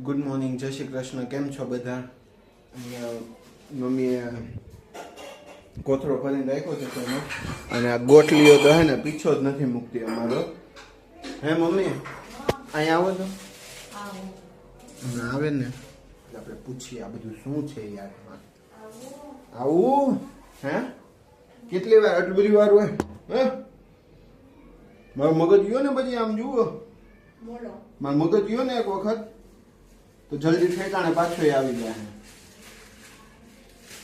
Good morning, જય શ્રી કૃષ્ણ. કેમ છો બધા? અહીંયા મમ્મીએ કોથળો ભરીને રાખ્યો છે તેનો, અને આ ગોટલીઓ તો હે ને પીછો જ નથી મૂકતી અમારો. હે મમ્મી, અહીંયા આવો તો હમણાં આવે ને આપણે પૂછીએ આ બધું શું છે યાર. આવું હે કેટલી વાર? આટલું બધી વાર હોય? હે મારો મગજ ગયો ને પછી આમ જુઓ, મારો મગજ ગયો ને એક વખત તો જલ્દી ઠેકાણે પાછો આવી જાય.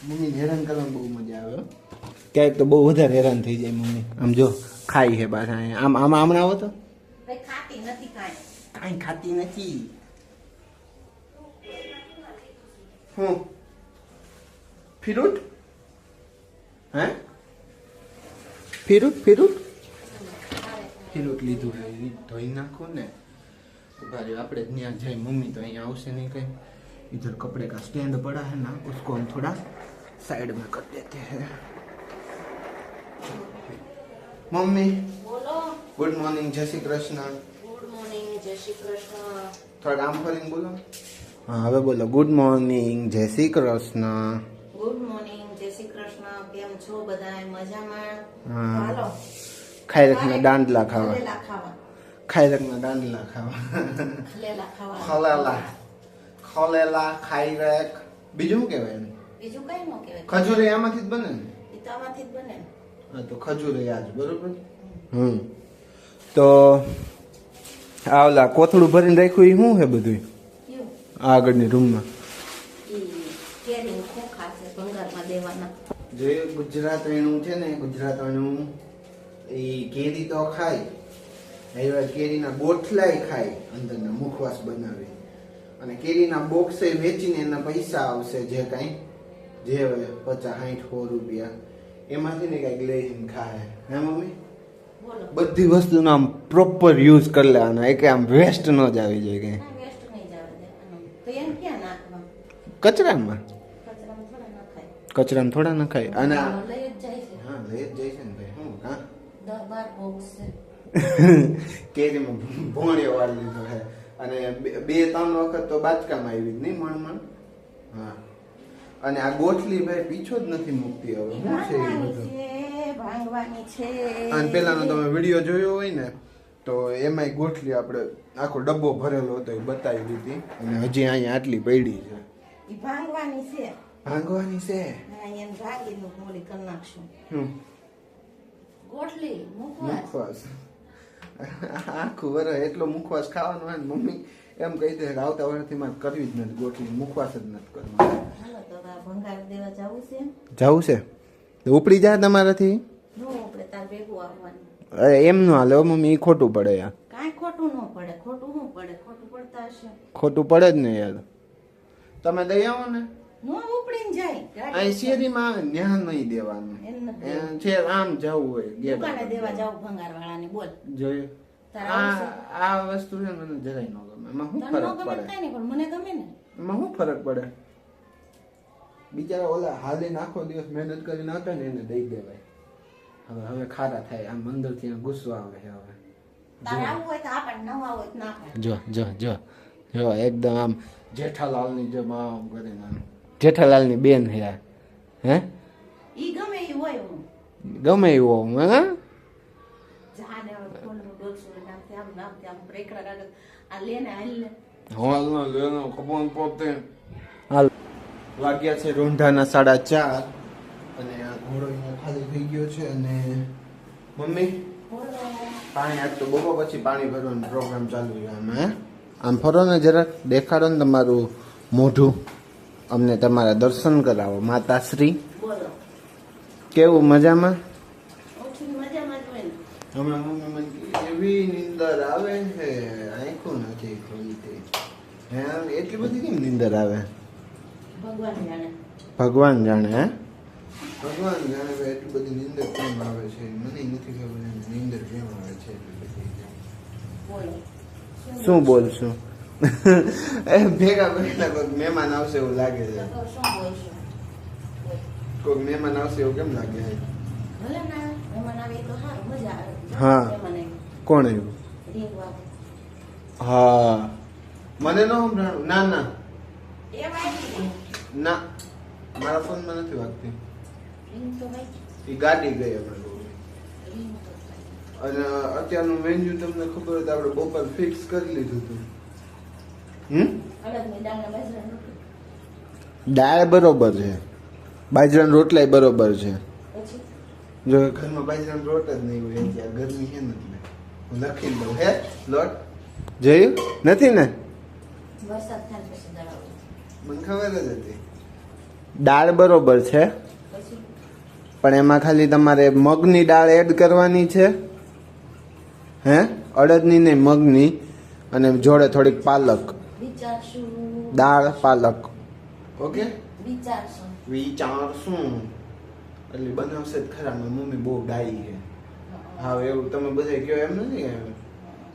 મમ્મી હેરાન કરવાની બહુ મજા આવે. ક્યાંક તો બહુ વધારે હેરાન થઈ જાય મમ્મી. આમ જો ખાઈ છે પાછા. આમ આમાં હમણાં આવો તો ખાતી નથી, કાંઈ ખાતી નથી. હું ફિરૂટ હે ફિરૂટ લીધું છે. ધોઈ નાખો ને भाई આપણે ત્યાં જાય મમ્મી તો અહીંયા આવશે नहीं कहीं. इधर कपड़े का स्टैंड पड़ा है ना, उसको हम थोड़ा साइड में कर देते हैं. मम्मी बोलो. गुड मॉर्निंग, जय श्री कृष्ण. गुड मॉर्निंग, जय श्री कृष्ण. थोड़ा आम फरीने बोलो. हाँ હવે બોલો. ગુડ મોર્નિંગ, જય શ્રી કૃષ્ણ. ગુડ મોર્નિંગ, જય શ્રી કૃષ્ણ. કેમ છો બધાય? મજામાં? હા. હાલો ખાઈ રખના દાંડલા ખાવા. ખલેલા ખાવા. ખાઈ રખના દાંડલા ખાવા. ખલેલા ખાવા. ખલેલા ખાઈ રખ. બીજું શું કહેવાય એને? બીજું કઈ ન કહેવાય. ખજૂર આમાંથી જ બને ને? ઈ તો આમાંથી જ બને. હા તો ખજૂર આજ બરોબર. તો આ ઓલા કોથળું ભરીને રાખ્યું એ શું છે બધું કયું? આગળની રૂમમાં? ઈ કેરી ખોખા છે, ભંગારમાં દેવાના. જે ગુજરાતણું છે ને, ગુજરાતણું એ કેરી તો ખાય, એવા કેરીના ગોઠલાય ખાય, અંદરના મુખવાસ બનાવે, અને કેરીના બોક્સે વેચીને એના પૈસા આવશે જે કાંઈ જે 50-60 રૂપિયા એમાંથી ને કાંઈક લઈને ખાય. હે મમ્મી? બોલો. બધી વસ્તુનો આમ પ્રોપર યુઝ કરી લેવાનો, એક આમ વેસ્ટ ન જ આવી જાય કઈ. વેસ્ટ નહીં જવા દેવાનું. તો એમ ક્યાં નાખવા? કચરામાં કચરામાં થોડા નખાય. કચરામાં થોડા નખાય. અને લઈ જ જાય છે. હા લઈ જ જાય છે ને ભાઈ. હું હા 10-12 બોક્સ છે. કેરીમાં ભોણિયો વાળી લીધો છે, અને 2-3 વખત તો બાચકામાં આવી જ નહીં મણ. હા. અને આ ગોઠલી ભાઈ પીછો જ નથી મૂકતી હવે. શું છે એ બધું? ભાંગવાની છે. અને પેલાનો તમે વિડીયો જોયો હોય ને તો એમાંય ગોઠલી આપણે આખો ડબ્બો ભરેલો હતો એ બતાવી દીધી, અને હજી અહીંયા આટલી પડી છે. ઈ ભાંગવાની છે. ભાંગવાની છે. હા, એને ભાંગીને મોલી કરી નાખશું. ગોઠલી મુખવાસ આખું વરસ એટલો મુખવાસ ખાવાનો હોય ને મમ્મી એમ કહી દે કે આવતા વર્ષથી મારે કરવી જ નથી ગોઠલી, મુખવાસ જ નથી કરવાનો. હાલો તો ભંગાર દેવા જવું છે. જવું છે તો ઉપડી જાય તમારાથી. નો આપણે તાર ભેગું આવવાનું. અરે એમ ન હાલે મમ્મી, એ ખોટું પડે યાર. કાંઈ ખોટું ન પડે. ખોટું શું પડે? ખોટું પડતા હશે. ખોટું પડે જ ને યાર. તમે દઈ આવો ને. નો ઉપડીને જાય. અહીં શેરીમાં આવે ત્યાં નહીં દેવાનું. છે આમ જવું હોય દુકાને દેવા જાવ ભંગાર વાળાને બોલ. જોયું આ વસ્તુ છે મને જરાય ન ગમે. એમાં શું ફરક પડે? કાંઈ નહીં, પણ મને ગમે ને. એમાં શું ફરક પડે? બિચારા ઓલા હાલીને આખો દિવસ મહેનત કરીને આવતા ને એને દઈ દેવાય. હવે ખારા થાય. આમ અંદરથી ગુસ્સો આવે છે હવે. તારે આવું હોય તો આપણે, નવા હોય તો ના પાડે. જો એકદમ આમ જેઠાલાલની જેમ આમ કરીને આમ જેઠાલાલની બેન હે. હે ઈ ગમે ઈ હોય. હું ગમે એવું હું હે જાને ફોનનું ડોલસું નામથી આમ બ્રેકડા રાખે. આ લેને હાલ લે. હાલ વાગ્યા છે રૂંઢાના 4:30, અને આ ઘોડો અહીંયા ખાલી થઈ ગયો છે. અને મમ્મી પાણી આજ તો બપોર પછી પાણી ભરવાનો પ્રોગ્રામ ચાલુ છે. આમ ફરો ને જરાક, દેખાડો ને તમારું મોઢું, અમને તમારા દર્શન કરાવો. માતાશ્રી બોલો. કેવું? મજામાં? મજામાં જ હોય ને. હમણાં મમ્મી મને એવી નીંદર આવે છે, આંખો નથી ખુલતી. હે એટલી બધી કેમ નીંદર આવે? ભગવાન જાણે. ભગવાન જાણે. હે ભગવાન જાણે ભાઈ એટલી બધી નીંદર કેમ આવે છે. મને નથી ખબર નીંદર કેમ આવે છે એટલી બધી. બોલો. શું બોલશું? ભેગા ભેગા કોઈક મહેમાન આવશે એવું લાગે છે. શું બોલશું? કોઈક મહેમાન આવશે એવું કેમ લાગે છે? ભલે ના મહેમાન આવે તો સારું, મજા આવે. હા. મહેમાન આવે. કોણ આવ્યું? રીંગ વાગે. હા મને ન સંભળાણું. ના ના એ વાગી ના, મારા ફોનમાં નથી વાગતી. રિંગ તો વાગી એ ગાડી ગઈ અમારી. રિંગ તો વાગી. અને અત્યારનું મેન્યુ તમને ખબર હોય તો આપણે બપોર ફિક્સ કરી લીધું હતું. અલગની દાળના બાજરાના રોટલી દાળ બરોબર છે, બાજરાના રોટલા બરોબર છે. પછી જો ઘરમાં બાજરાનો રોટ જ નહીં હોય ત્યાં ગરમી છે ને એટલે હું લખી દઉં. હે લોટ જોયું નથી ને? વરસાદ થાય ને પછી દાળ આવે. મને ખબર જ હતી. દાળ બરોબર છે, પછી પણ એમાં ખાલી તમારે મગની દાળ એડ કરવાની છે. હે અડદની નહીં, મગની, અને જોડે થોડીક પાલક. વિચારશું દાળ પાલક. ઓકે, વિચારશું વિચારશું. એટલે બનાવશે જ ખરા. મારી મમ્મી બહુ ડાઈ છે. હા એવું તમે બધા કહો એમ નથી કે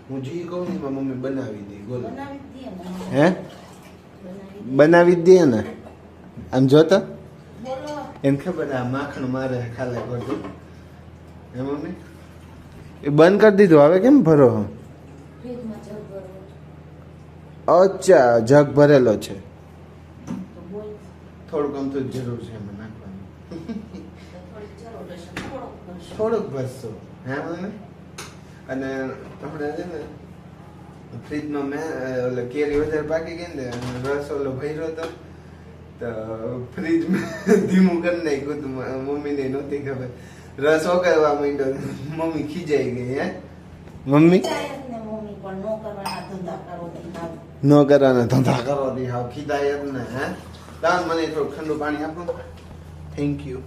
હું જી કહું ને મારી મમ્મી બનાવી દે. બોલો બનાવી જ દઈએ ને. હે બનાવી બનાવી જ દે ને. આમ જોતો બોલો એને ખબર આ માખણ મારે ખાલે કરતું. હે મમ્મી એ બંધ કરી દીધું. હવે કેમ ભરો? ફ્રીજમાં જગ ભરવો અચ્છા, જગ ભરેલો છે. તો બોલ થોડુંક આમ તો જરૂર છે એમાં નાખવાનું. તો થોડીક જરૂર હશે થોડોક ભરશું. થોડુંક ભરશો. હે મમ્મી? અને હમણાં છે ને ફ્રીજમાં મેં ઓલે કેરી વધારે પાકી ગઈ ને અને રસ ઓલો ભર્યો હતો તો ફ્રીજમાં ધીમું કરી નાખ્યું હતું. મમ્મીને નહોતી ખબર. રસ ઓગળવા માંડ્યો. મમ્મી ખીજાઈ ગઈ. હે મમ્મી ચાય જ ને મમ્મી પણ નો કરવાના ધંધા કરો ધંધા. ન કરવાના ધંધા કરો દી હાવ ખીજાય જ ને. હે દાન મને થોડું ઠંડુ પાણી આપો. Thank you.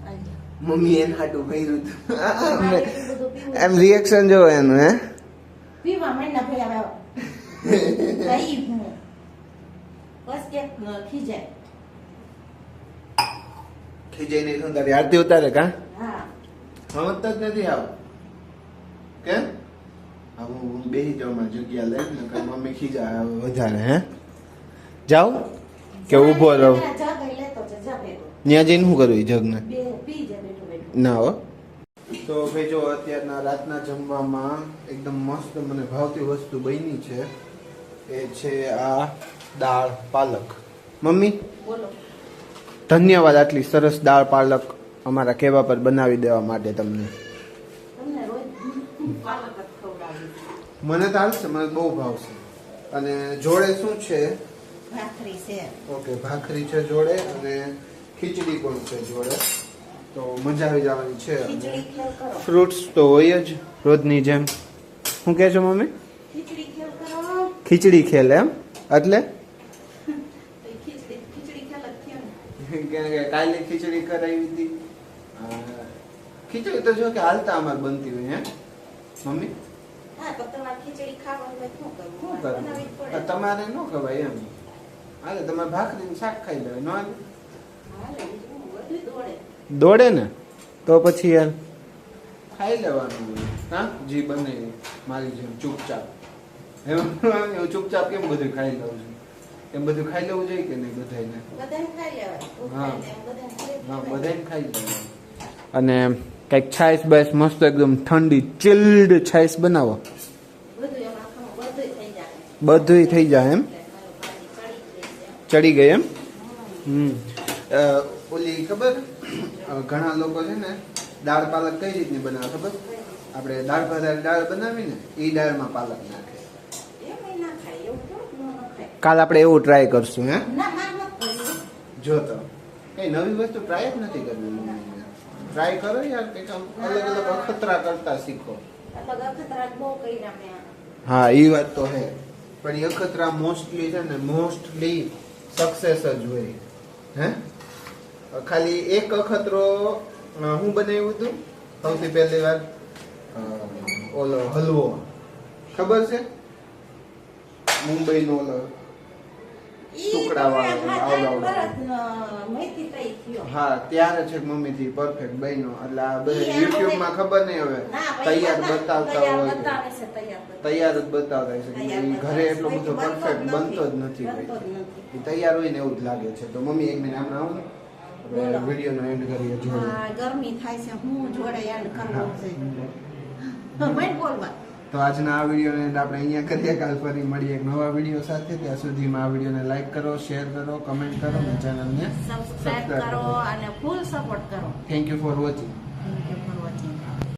આજે મમ્મી એને હાટું ભર્યું તમારે હતું. એટલું બધું પીવું એમ રિએક્શન જો એનું. હે પીવા માંડ્યા ભાઈ હવે ભાઈ હું બસ કે ખીજાય. ખીજાઈ નહીં થયું તારી આરતી ઉતારે કા હા સમજતા જ નથી. આવ કેમ આવું હું બેસી જાઉં મારી જગ્યા લઈને કે મમ્મી ખીજા વધારે. હે જાઉં કે ઊભો રહું? જા ગઈ લેતો છે જા બેઠો ત્યાં જઈને શું કરવું? એ જગને બે પી જા બેઠો બેઠો. ના હો. તો ભાઈ જો અત્યારના રાતના જમવામાં એકદમ મસ્ત મને ભાવતી વસ્તુ બની છે. એ છે આ દાળ પાલક. મમ્મી બોલો ધન્યવાદ આટલી સરસ દાળ પાલક અમારા કહેવા પર બનાવી દેવા માટે તમને. તમને રોજ પાલક જ ખવડાવી મને તો હાલશે, મને બહુ ભાવશે. અને જોડે શું છે? ભાખરી છે ઓકે, ભાખરી છે જોડે અને ખીચડી પણ છે જોડે. તો મજા આવી જવાની છે. ખીચડી ખેલ કરો ફ્રૂટ્સ તો હોય જ રોજની જેમ. શું કહે છો મમ્મી? ખીચડી ખેલ કરો ખીચડી ખેલ એમ એટલે ખીચડી ખેલ જ થયો ને. કેમ કે કાલે ખીચડી કરાવી હતી. ખીચડી તો જો કે હાલતા અમારે બનતી હોય. હે મમ્મી હા તો તમારે ખીચડી ખાવાનું હોય શું કરવું? શું બનાવવી જ કરવું? પડે. તમારે ન ખવાય એમ. હાલે તમારે ભાખરીનું શાક ખાઈ લેવાય. ન હાલે? હાલે, બીજું બધું દોડે. દોડે ને તો પછી યાર ખાઈ લેવાનું હોય. હા જી બને મારી જેમ ચૂપચાપ. એવું ચૂપચાપ કેમ બધું ખાઈ લઉં છું? એમ બધું ખાઈ લેવું જોઈએ કે નહીં બધાને? બધાને ખાઈ લેવાય. તું હા. ખાઈ લે, એમ બધાને ખાઈ હા લેવાય. બધાને ખાઈ લેવાનું. અને કંઈક છાશ બાશ મસ્ત એકદમ ઠંડી ચિલ્ડ છાશ બનાવો. બધું એમાં ખાવું, બધું થઈ જાય. બધુંય થઈ જાય એમ. એટલે મારું પાણી ચડી ગઈ છે. ચડી ગઈ એમ. ઓલી ખબર ઘણા લોકો છે ને દાળ પાલક કઈ રીતની બનાવે ખબર? આપણે દાળ ભાત દાળ બનાવી ને એ દાળમાં પાલક નાખે. એમ ના ખાય, એવું થોડુંક ન ખાય. કાલ આપણે એવું ટ્રાય કરશું. હે ના, ના, ન કરીએ. જો તો કઈ નવી વસ્તુ ટ્રાય જ નથી કરવી. ટ્રાય કરો યાર, કંઈક આમ અલગ અલગ અખતરા કરતા શીખો. અલગ અખતરાટ બહુ કર્યા મેં. હા એ વાત તો હે, પણ એ અખતરા મોસ્ટલી છે ને મોસ્ટલી સક્સેસ જ હોય. હે ખાલી એક અખતરો હું બનાવ્યું હતું સૌથી પહેલી વાર ઓલો હલવો ખબર છે? મુંબઈનો ઓલો ટુકડાવાળો આવડો. મેથી તઈ થયો. હા ત્યારે છે મમ્મીથી પરફેક્ટ બન્યો. એટલે આ બધા ઈ યુટ્યુબમાં ખબર નહીં હવે ના, ભાઈ, તૈયાર બતાવતા તૈયાર હોય કે બતાવે છે, તૈયાર બતાવે. તૈયાર જ બતાવતા હોય છે. તૈયાર ઈ ઘરે એટલો બતાવે બધો છે. પરફેક્ટ બનતો જ નથી બનતો જ હોય. નથી. ઈ તૈયાર હોય ને એવું જ લાગે છે. તો મમ્મી એક મિનિટ આમ આવો ને બોલો. વિડીયોનો એન્ડ કરીએ જોડે. હા, ગરમી થાય છે, હું જોડે યાદ કરવો છે. ભાઈ બોલવા. તો આજના આ વિડીયોને આપણે અહીંયા કરીએ. કાલ ફરી મળીએ એક નવા વિડીયો સાથે. ત્યાં સુધીમાં આ વિડીયોને લાઈક કરો, શેર કરો, કમેન્ટ કરો અને ચેનલને સબસ્ક્રાઇબ કરો અને ફૂલ સપોર્ટ કરો. Thank you for watching.